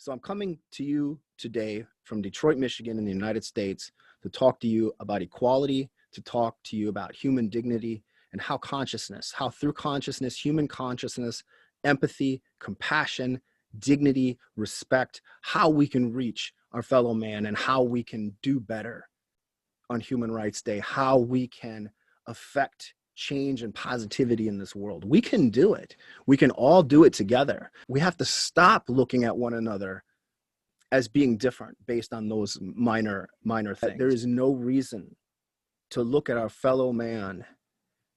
So I'm coming to you today from Detroit, Michigan in the United States to talk to you about equality, to talk to you about human dignity and how through consciousness, human consciousness, empathy, compassion, dignity, respect, how we can reach our fellow man and how we can do better on Human Rights Day, how we can affect change and positivity in this world. We can do it. We can all do it together. We have to stop looking at one another as being different based on those minor things. There is no reason to look at our fellow man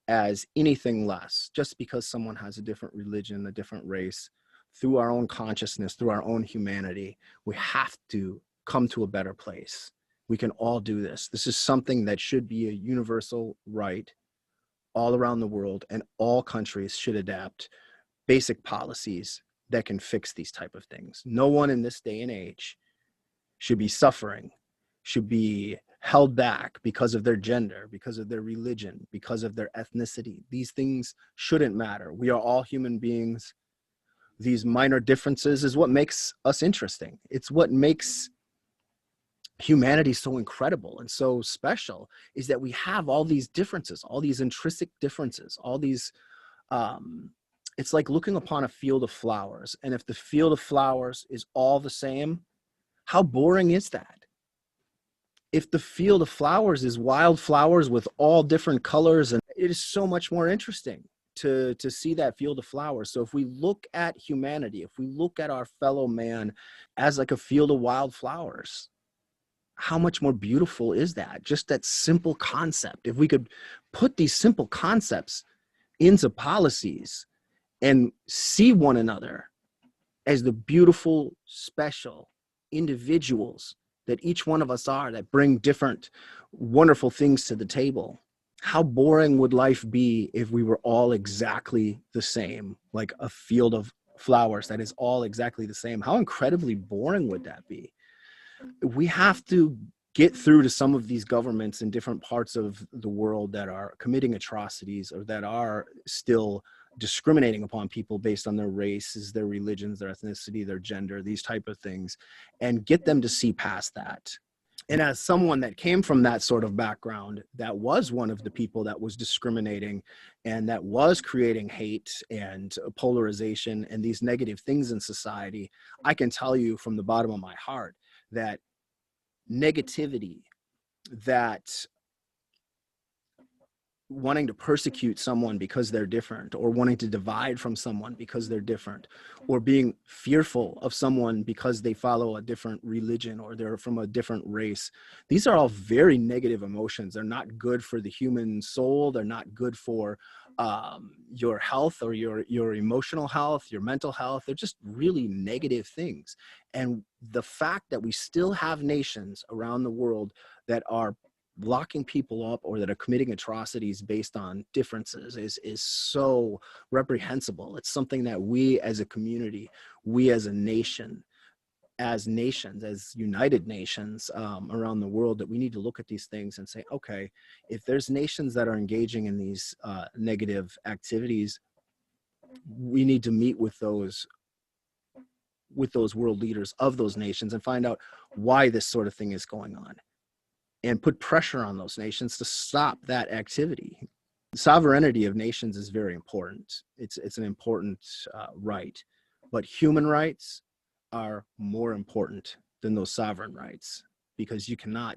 as anything less just because someone has a different religion, a different race. Through our own consciousness, through our own humanity, we have to come to a better place. We can all do this. This is something that should be a universal right all around the world, and all countries should adapt basic policies that can fix these type of things. No one in this day and age should be suffering, should be held back because of their gender, because of their religion, because of their ethnicity. These things shouldn't matter. We are all human beings. These minor differences is what makes us interesting. It's what makes humanity so incredible and so special, is that we have all these differences, all these intrinsic differences, all these, it's like looking upon a field of flowers. And if the field of flowers is all the same, how boring is that? If the field of flowers is wild flowers with all different colors, and it is so much more interesting to see that field of flowers. So if we look at humanity, if we look at our fellow man as like a field of wild flowers, how much more beautiful is that? Just that simple concept. If we could put these simple concepts into policies and see one another as the beautiful, special individuals that each one of us are, that bring different, wonderful things to the table. How boring would life be if we were all exactly the same, like a field of flowers that is all exactly the same? How incredibly boring would that be? We have to get through to some of these governments in different parts of the world that are committing atrocities or that are still discriminating upon people based on their races, their religions, their ethnicity, their gender, these type of things, and get them to see past that. And as someone that came from that sort of background, that was one of the people that was discriminating and that was creating hate and polarization and these negative things in society, I can tell you from the bottom of my heart that negativity, that wanting to persecute someone because they're different, or wanting to divide from someone because they're different, or being fearful of someone because they follow a different religion or they're from a different race. These are all very negative emotions. They're not good for the human soul. They're not good for your health or your emotional health, your mental health. They're just really negative things. And the fact that we still have nations around the world that are locking people up or that are committing atrocities based on differences is so reprehensible. It's something that we as a community, we as a nation, as nations, as United Nations around the world, that we need to look at these things and say, okay, if there's nations that are engaging in these negative activities, we need to meet with those world leaders of those nations and find out why this sort of thing is going on, and put pressure on those nations to stop that activity. Sovereignty of nations is very important. It's an important right, but human rights are more important than those sovereign rights, because you cannot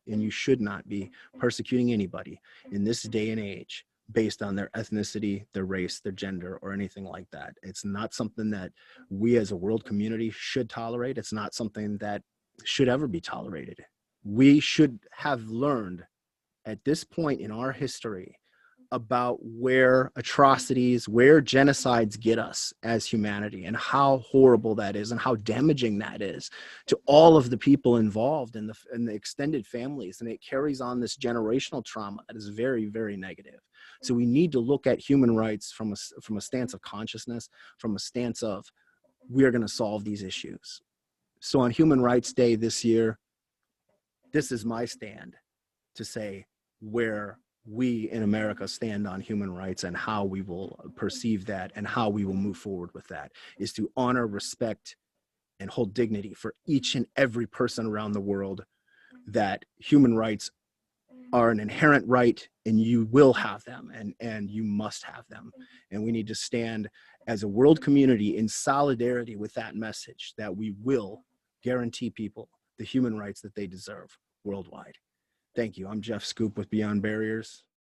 and you should not be persecuting anybody in this day and age based on their ethnicity, their race, their gender, or anything like that. It's not something that we as a world community should tolerate. It's not something that should ever be tolerated. We should have learned at this point in our history about where atrocities, where genocides get us as humanity, and how horrible that is and how damaging that is to all of the people involved in the extended families. And it carries on this generational trauma that is very, very negative. So we need to look at human rights from a stance of consciousness, from a stance of, we are going to solve these issues. So on Human Rights Day this year, this is my stand to say where we in America stand on human rights and how we will perceive that and how we will move forward with that, is to honor, respect, and hold dignity for each and every person around the world, that human rights are an inherent right and you will have them, and you must have them. And we need to stand as a world community in solidarity with that message, that we will guarantee people the human rights that they deserve worldwide. Thank you. I'm Jeff Schoep with Beyond Barriers.